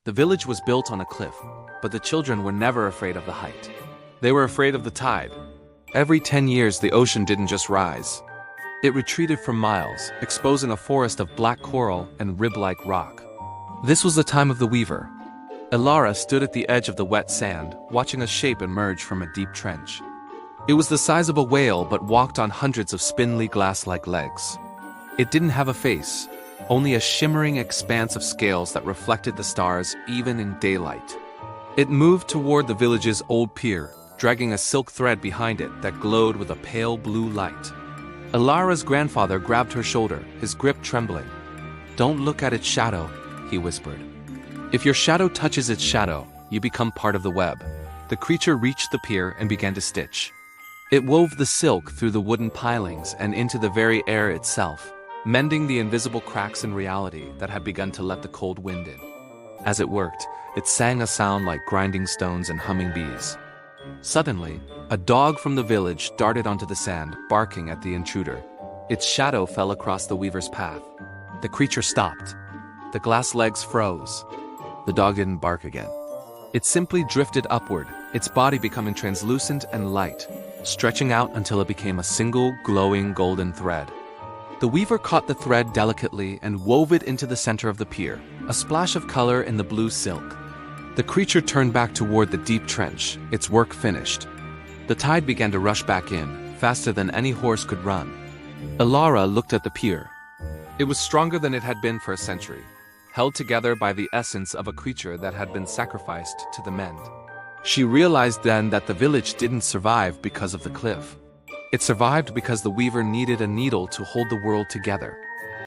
The village was built on a cliff, but the children were never afraid of the height. They were afraid of the tide. Every 10 years, the ocean didn't just rise. It retreated for miles, exposing a forest of black coral and rib-like rock. This was the time of the weaver. Elara stood at the edge of the wet sand, watching a shape emerge from a deep trench. It was the size of a whale but walked on hundreds of spindly glass-like legs. It didn't have a face, only a shimmering expanse of scales that reflected the stars even in daylight. It moved toward the village's old pier, dragging a silk thread behind it that glowed with a pale blue light. Elara's grandfather grabbed her shoulder, his grip trembling. "Don't look at its shadow," he whispered. "If your shadow touches its shadow, you become part of the web." The creature reached the pier and began to stitch. It wove the silk through the wooden pilings and into the very air itself, mending the invisible cracks in reality that had begun to let the cold wind in. As it worked, it sang a sound like grinding stones and humming bees. Suddenly, a dog from the village darted onto the sand, barking at the intruder. Its shadow fell across the weaver's path. The creature stopped. The glass legs froze. The dog didn't bark again. It simply drifted upward, its body becoming translucent and light, stretching out until it became a single, glowing golden thread. The weaver caught the thread delicately and wove it into the center of the pier, a splash of color in the blue silk. The creature turned back toward the deep trench, its work finished. The tide began to rush back in, faster than any horse could run. Elara looked at the pier. It was stronger than it had been for a century, held together by the essence of a creature that had been sacrificed to the mend. She realized then that the village didn't survive because of the cliff. It survived because the weaver needed a needle to hold the world together.